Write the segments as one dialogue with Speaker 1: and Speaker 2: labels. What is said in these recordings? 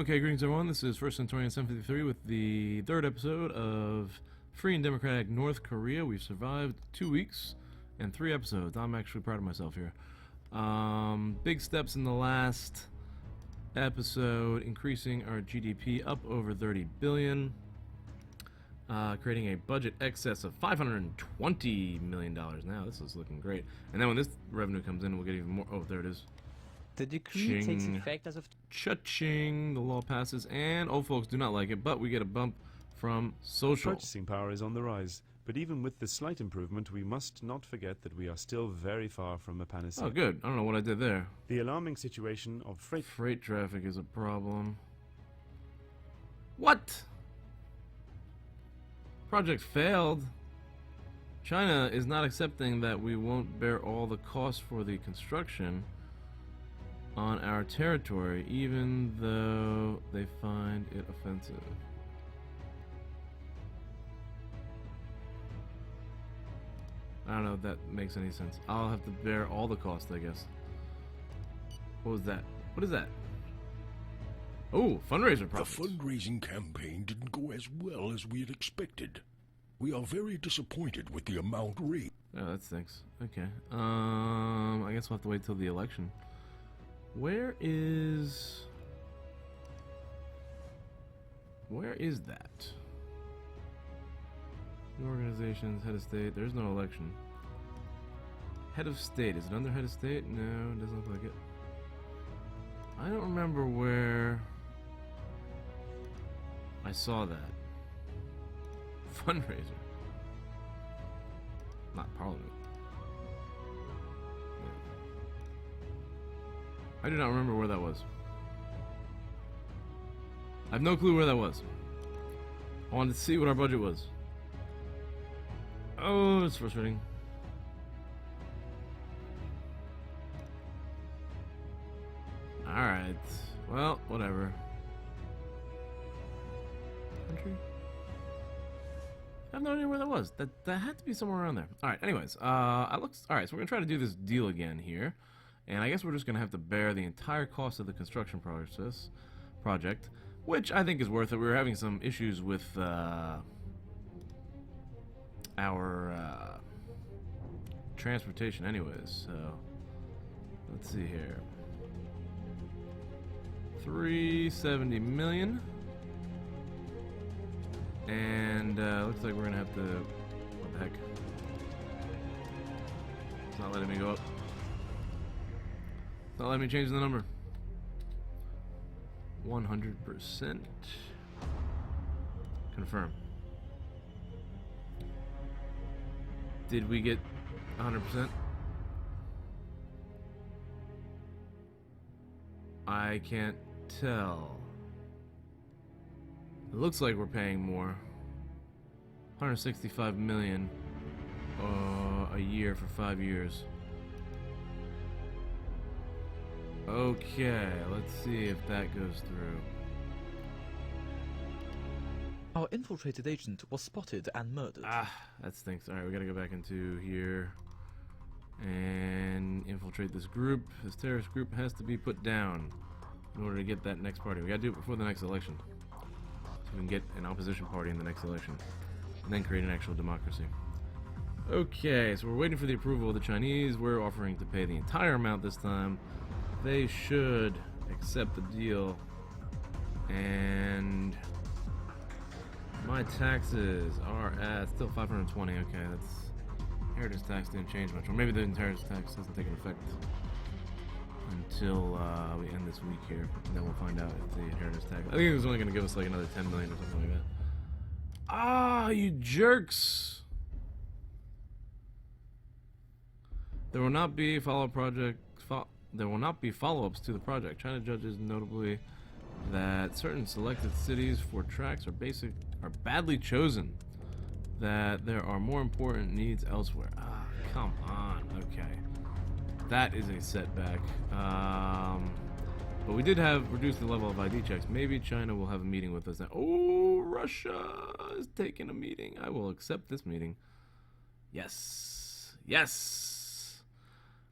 Speaker 1: Okay, greetings everyone. This is First Centaurian 753 with the third episode of Free and Democratic North Korea. We've survived 2 weeks and 3 episodes. I'm actually proud of myself here. Big steps in the last episode, increasing our GDP up over 30 billion, creating a budget excess of $520 million now. This is looking great. And then when this revenue comes in, we'll get even more. Oh, there it is.
Speaker 2: The decree takes
Speaker 1: Ching.
Speaker 2: effect as of...
Speaker 1: Cha-ching! The law passes, and old folks do not like it, but we get a bump from social.
Speaker 3: Purchasing power is on the rise, but even with this slight improvement, we must not forget that we are still very far from a panacea.
Speaker 1: Oh, good. I don't know what I did there.
Speaker 3: The alarming situation of
Speaker 1: Freight traffic is a problem. What? Project failed. China is not accepting that we won't bear all the costs for the construction on our territory, even though they find it offensive. I don't know if that makes any sense. I'll have to bear all the costs, I guess. What was that? What is that? Oh, fundraiser profits.
Speaker 4: The fundraising campaign didn't go as well as we had expected. We are very disappointed with the amount raised.
Speaker 1: Oh, that stinks. Okay. I guess we'll have to wait till the election. Where is that? New organizations, head of state. There's no election. Head of state. Is it under head of state? No, it doesn't look like it. I don't remember where I saw that. Fundraiser. Not parliament. I do not remember where that was. I have no clue where that was. I wanted to see what our budget was. Oh, it's frustrating. Alright. Well, whatever. Country? I have no idea where that was. That had to be somewhere around there. Alright, anyways. Alright, so we're gonna try to do this deal again here. And I guess we're just going to have to bear the entire cost of the construction project, which I think is worth it. We were having some issues with our transportation anyways, so let's see here. 370 million. And looks like we're going to have to... What the heck? It's not letting me go up. Not let me change the number. 100%. Confirm. Did we get 100%? I can't tell. It looks like we're paying more. 165 million a year for 5 years. Okay, let's see if that goes through.
Speaker 2: Our infiltrated agent was spotted and murdered.
Speaker 1: Ah, that stinks. Alright, we gotta go back into here and infiltrate this group. This terrorist group has to be put down in order to get that next party. We gotta do it before the next election, so we can get an opposition party in the next election and then create an actual democracy. Okay, so we're waiting for the approval of the Chinese. We're offering to pay the entire amount this time. They should accept the deal, and my taxes are at still 520. Okay, that's inheritance tax didn't change much, or maybe the inheritance tax doesn't take an effect until we end this week here, and then we'll find out if the inheritance tax. I think it was only going to give us like another 10 million or something like that. Ah, you jerks! There will not be There will not be follow-ups to the project. China judges notably that certain selected cities for tracks are badly chosen. That there are more important needs elsewhere. Ah, come on. Okay, that is a setback. But we did have reduced the level of ID checks. Maybe China will have a meeting with us now. Oh, Russia is taking a meeting. I will accept this meeting. Yes. Yes.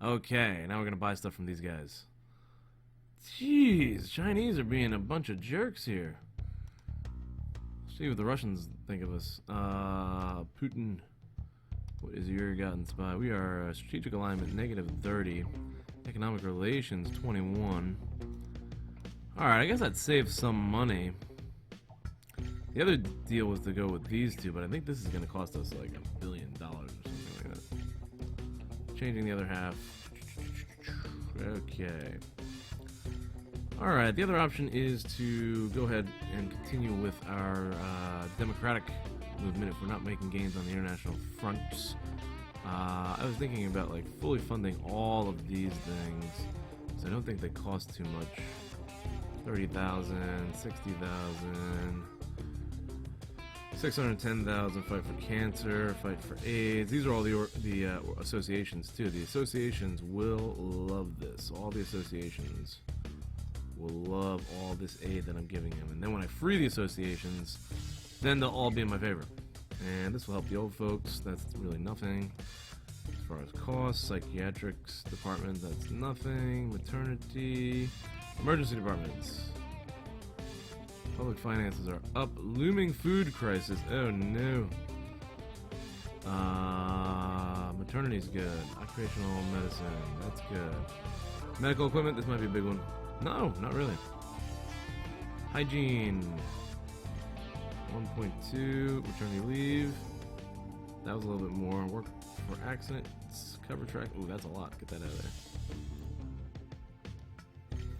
Speaker 1: Okay, now we're gonna buy stuff from these guys. Jeez, Chinese are being a bunch of jerks here. See what the Russians think of us. Putin, what is your gotten spy? We are strategic alignment -30, economic relations 21. All right, I guess that saves some money. The other deal was to go with these two, but I think this is going to cost us like $1 billion or something like that. Changing the other half. Okay. Alright, the other option is to go ahead and continue with our democratic movement if we're not making gains on the international fronts. I was thinking about like fully funding all of these things, so I don't think they cost too much. 30,000, 60,000, 610,000. Fight for cancer, fight for AIDS. These are all the associations too. The associations will love this. All the associations will love all this aid that I'm giving them. And then when I free the associations, then they'll all be in my favor. And this will help the old folks. That's really nothing. As far as costs, psychiatrics department, that's nothing. Maternity, emergency departments. Public finances are up. Looming food crisis. Oh no. Maternity's good. Occupational medicine. That's good. Medical equipment. This might be a big one. No, not really. Hygiene. 1.2. Maternity leave. That was a little bit more. Work for accidents. Cover track. Ooh, that's a lot. Get that out of there.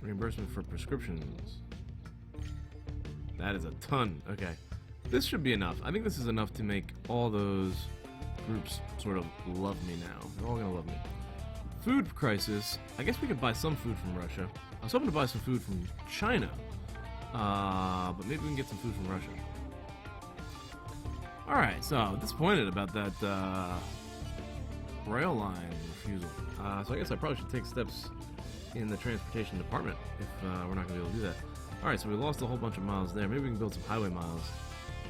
Speaker 1: Reimbursement for prescriptions. That is a ton. Okay. This should be enough. I think this is enough to make all those groups sort of love me now. They're all gonna love me. Food crisis. I guess we could buy some food from Russia. I was hoping to buy some food from China. But maybe we can get some food from Russia. Alright, so disappointed about that rail line refusal. So I guess I probably should take steps in the transportation department if we're not going to be able to do that. Alright, so we lost a whole bunch of miles there. Maybe we can build some highway miles.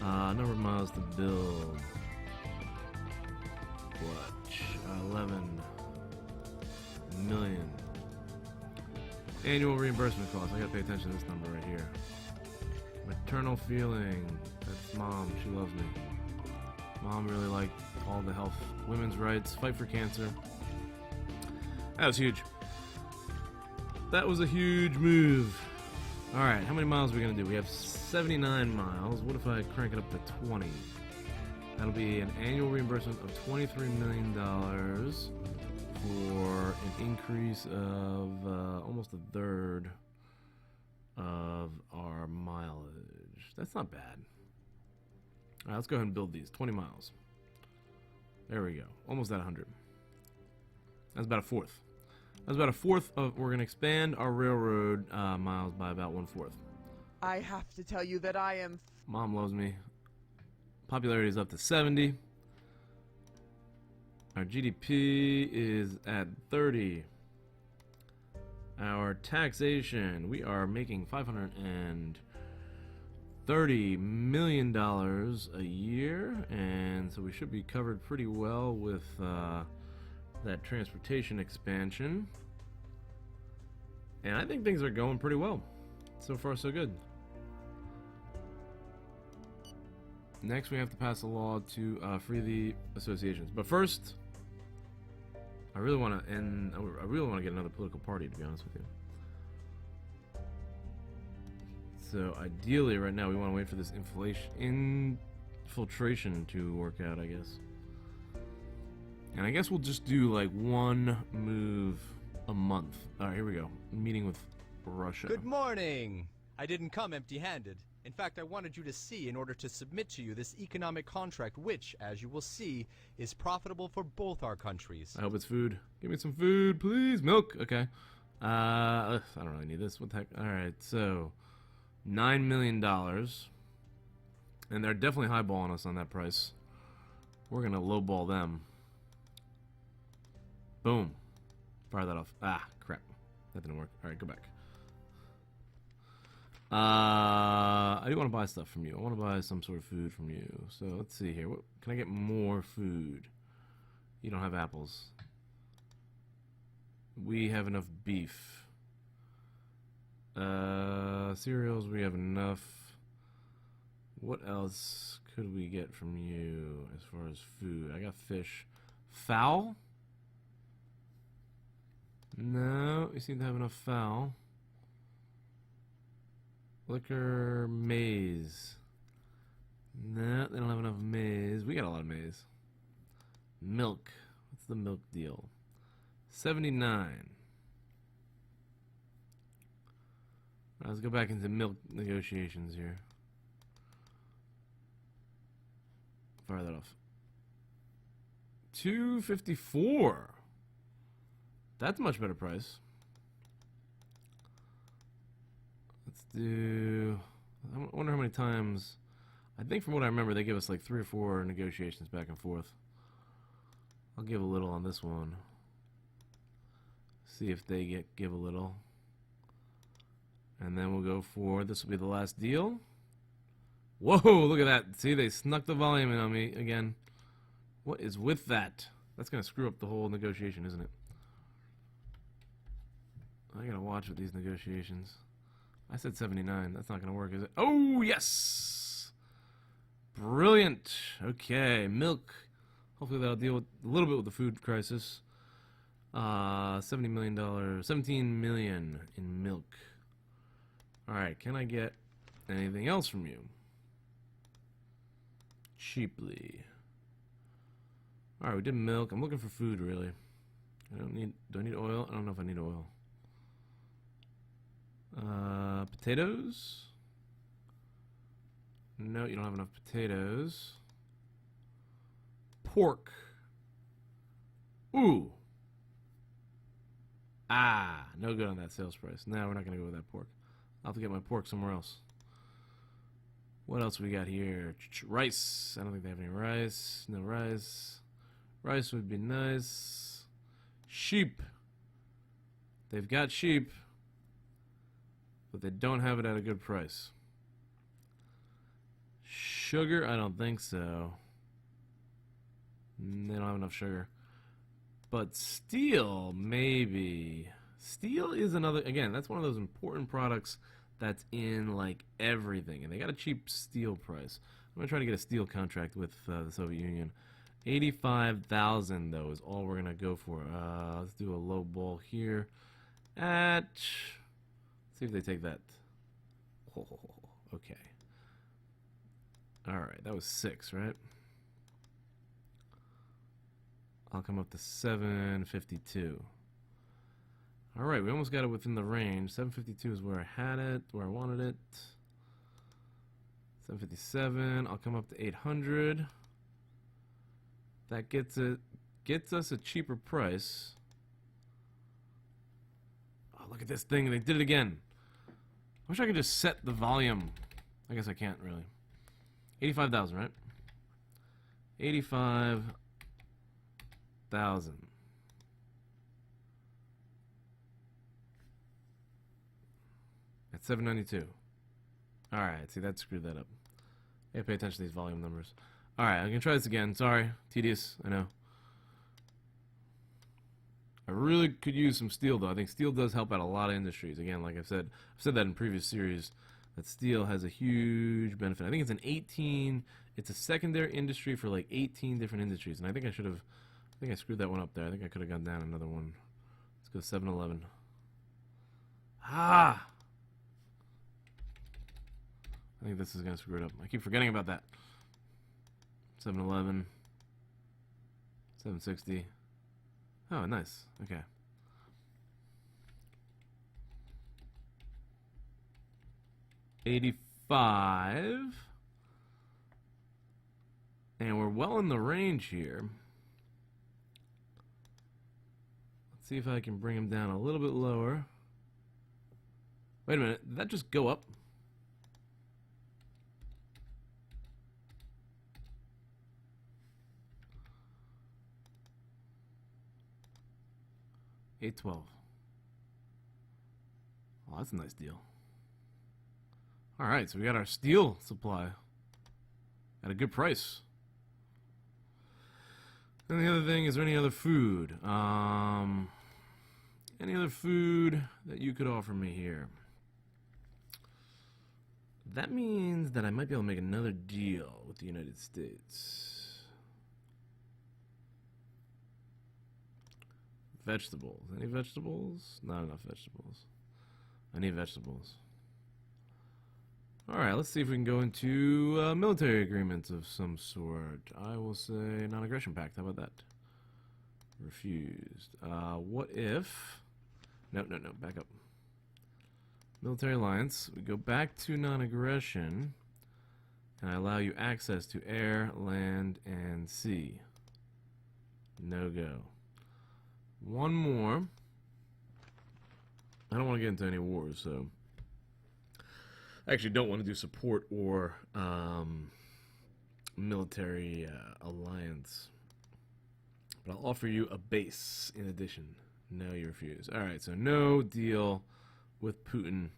Speaker 1: Number of miles to build. What? 11 million. Annual reimbursement costs. I gotta pay attention to this number right here. Maternal feeling. That's mom. She loves me. Mom really liked all the health, women's rights, fight for cancer. That was huge. That was a huge move. Alright, how many miles are we going to do? We have 79 miles. What if I crank it up to 20? That'll be an annual reimbursement of $23 million for an increase of almost a third of our mileage. That's not bad. Alright, let's go ahead and build these. 20 miles. There we go. Almost at 100. That's about a fourth. That's about a fourth of... We're going to expand our railroad miles by about 1/4.
Speaker 5: I have to tell you that I am...
Speaker 1: Mom loves me. Popularity is up to 70. Our GDP is at 30. Our taxation, we are making $530 million a year, and so we should be covered pretty well with that transportation expansion. And I think things are going pretty well. So far, so good. Next, we have to pass a law to free the associations. But first, I really want to end. I really want to get another political party, to be honest with you. So ideally, right now, we want to wait for this infiltration to work out, I guess. And I guess we'll just do like one move a month. All right, here we go. Meeting with Russia.
Speaker 6: Good morning. I didn't come empty-handed. In fact, I wanted you to see in order to submit to you this economic contract, which, as you will see, is profitable for both our countries.
Speaker 1: I hope it's food. Give me some food, please. Milk. Okay. I don't really need this. What the heck? All right. So, $9 million, and they're definitely highballing us on that price. We're gonna lowball them. Boom. Fire that off. Ah, crap. That didn't work. All right, go back. I do want to buy stuff from you. I want to buy some sort of food from you. So let's see here. What can I get more food? You don't have apples. We have enough beef. Cereals, we have enough. What else could we get from you as far as food? I got fish. Fowl? No, you seem to have enough fowl. Liquor, maize. No, they don't have enough maize. We got a lot of maize. Milk. What's the milk deal? 79. Let's go back into milk negotiations here. Fire that off. 254. That's a much better price. Let's do... I wonder how many times... I think from what I remember, they give us like 3 or 4 negotiations back and forth. I'll give a little on this one. See if they give a little. And then we'll go for... This will be the last deal. Whoa, look at that. See, they snuck the volume in on me again. What is with that? That's going to screw up the whole negotiation, isn't it? I gotta watch with these negotiations. I said 79. That's not gonna work, is it? Oh, yes! Brilliant. Okay, milk. Hopefully that'll deal with a little bit with the food crisis. $70 million. 17 million in milk. Alright, can I get anything else from you? Cheaply. Alright, we did milk. I'm looking for food, really. Do I need oil? I don't know if I need oil. Potatoes? No, you don't have enough potatoes. Pork. Ooh. Ah, no good on that sales price. No, we're not going to go with that pork. I'll have to get my pork somewhere else. What else we got here? Rice. I don't think they have any rice. No rice. Rice would be nice. Sheep. They've got sheep, but they don't have it at a good price. Sugar? I don't think so. They don't have enough sugar. But steel, maybe. Steel is another, again, that's one of those important products that's in like everything. And they got a cheap steel price. I'm going to try to get a steel contract with the Soviet Union. 85,000 though is all we're going to go for. Let's do a low ball here at, let's see if they take that. Oh, okay. Alright, that was 6, right? I'll come up to 752. Alright, we almost got it within the range. 752 is where I had it, where I wanted it. 757, I'll come up to 800. That gets us a cheaper price. Oh, look at this thing, they did it again. I wish I could just set the volume. I guess I can't really. 85,000, right? 85,000. At 792. Alright, see, that screwed that up. I gotta pay attention to these volume numbers. Alright, I'm gonna try this again. Sorry. Tedious, I know. I really could use some steel, though. I think steel does help out a lot of industries. Again, like I've said that in previous series, that steel has a huge benefit. I think it's a secondary industry for like 18 different industries. And I think I screwed that one up there. I think I could have gone down another one. Let's go 7-Eleven. Ah! I think this is going to screw it up. I keep forgetting about that. 7-Eleven. 760. Oh, nice. Okay. $85. And we're well in the range here. Let's see if I can bring him down a little bit lower. Wait a minute. Did that just go up? $812. Oh, that's a nice deal. Alright, so we got our steel supply at a good price. And the other thing, is there any other food? Any other food that you could offer me here? That means that I might be able to make another deal with the United States. Vegetables. Any vegetables? Not enough vegetables. I need vegetables. Alright, let's see if we can go into military agreements of some sort. I will say non-aggression pact. How about that? Refused. What if... No, back up. Military alliance. We go back to non-aggression, and I allow you access to air, land, and sea. No go. One more. I don't want to get into any wars, so... I actually don't want to do support or military alliance. But I'll offer you a base in addition. No, you refuse. Alright, so no deal with Putin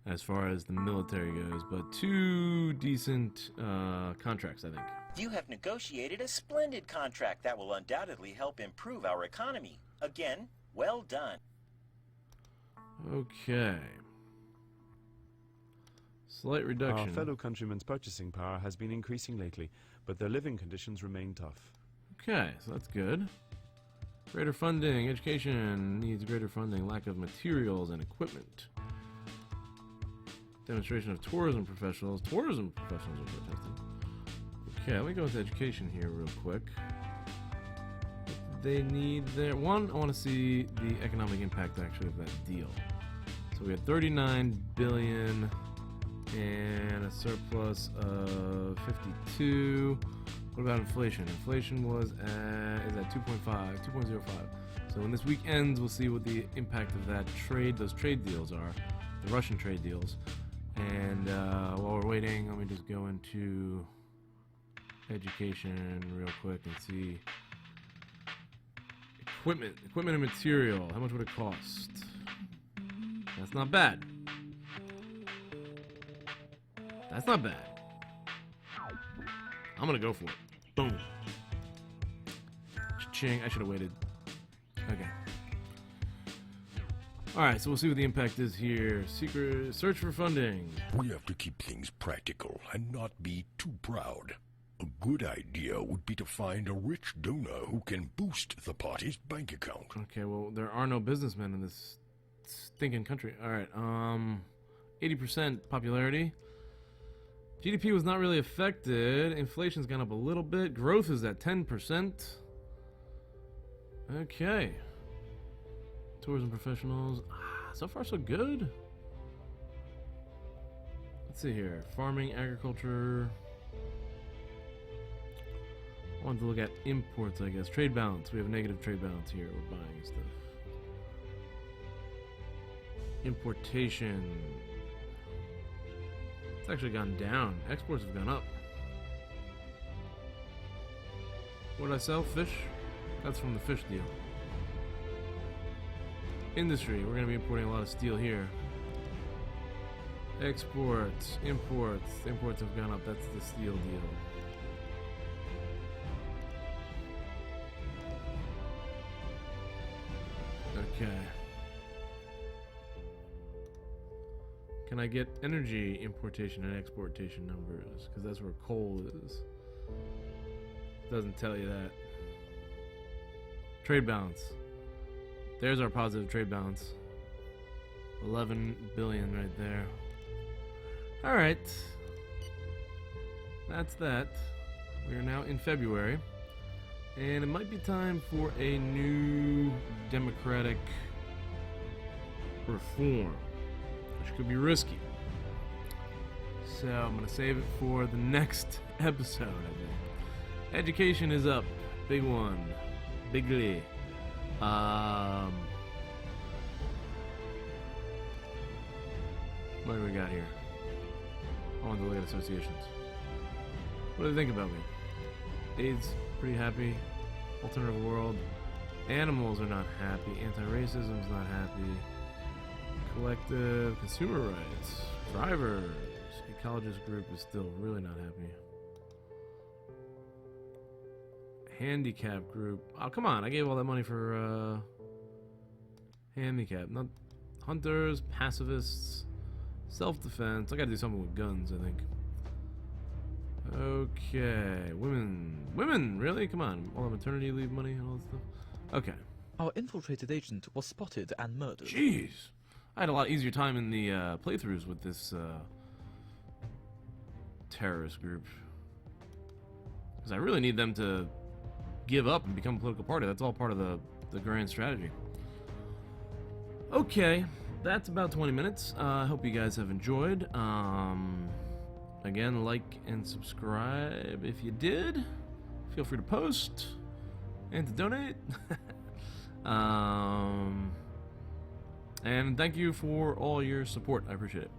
Speaker 1: as far as the military goes, but two decent contracts, I think.
Speaker 7: You have negotiated a splendid contract that will undoubtedly help improve our economy. Again, well done.
Speaker 1: Okay. Slight reduction.
Speaker 3: Our fellow countrymen's purchasing power has been increasing lately, but their living conditions remain tough.
Speaker 1: Okay, so that's good. Greater funding. Education needs greater funding. Lack of materials and equipment. Demonstration of tourism professionals. Tourism professionals are protesting. Okay, let me go into education here real quick. They need their... One, I want to see the economic impact actually of that deal. So we had 39 billion and a surplus of 52. What about inflation? Inflation is at 2.05. So when this week ends, we'll see what the impact of those trade deals are, the Russian trade deals. And while we're waiting, let me just go into education real quick and see equipment and material. How much would it cost? That's not bad. That's not bad. I'm gonna go for it. Boom. Cha-ching. I should have waited. Okay. Alright, so we'll see what the impact is here. Secret search for funding.
Speaker 4: We have to keep things practical and not be too proud. A good idea would be to find a rich donor who can boost the party's bank account.
Speaker 1: Okay, well, there are no businessmen in this stinking country. Alright, 80% popularity. GDP was not really affected. Inflation's gone up a little bit. Growth is at 10%. Okay. Tourism professionals. So far, so good. Let's see here. Farming, agriculture. I wanted to look at imports, I guess. Trade balance. We have a negative trade balance here. We're buying stuff. Importation. It's actually gone down. Exports have gone up. What did I sell? Fish? That's from the fish deal. Industry. We're going to be importing a lot of steel here. Exports. Imports. The imports have gone up. That's the steel deal. Okay. Can I get energy importation and exportation numbers? Because that's where coal is. Doesn't tell you that. Trade balance. There's our positive trade balance. 11 billion right there. Alright. That's that. We are now in February. And it might be time for a new democratic reform. Which could be risky. So I'm going to save it for the next episode, I think. Education is up. Big one. Bigly. What do we got here? I want to look at associations. What do they think about me? AIDS, pretty happy. Alternative world. Animals are not happy. Anti-racism is not happy. Collective consumer rights. Drivers. Ecologist group is still really not happy. Handicap group. Oh, come on. I gave all that money for handicap. Not hunters, pacifists, Self-defense. I gotta do something with guns, I think. Okay. Women. Women! Really? Come on. All the maternity leave money and all that stuff. Okay.
Speaker 2: Our infiltrated agent was spotted and murdered.
Speaker 1: Jeez. I had a lot easier time in the playthroughs with this terrorist group. Because I really need them to give up and become a political party. That's all part of the grand strategy. Okay, that's about 20 minutes. I hope you guys have enjoyed. Again, like and subscribe if you did. Feel free to post and to donate. And thank you for all your support. I appreciate it.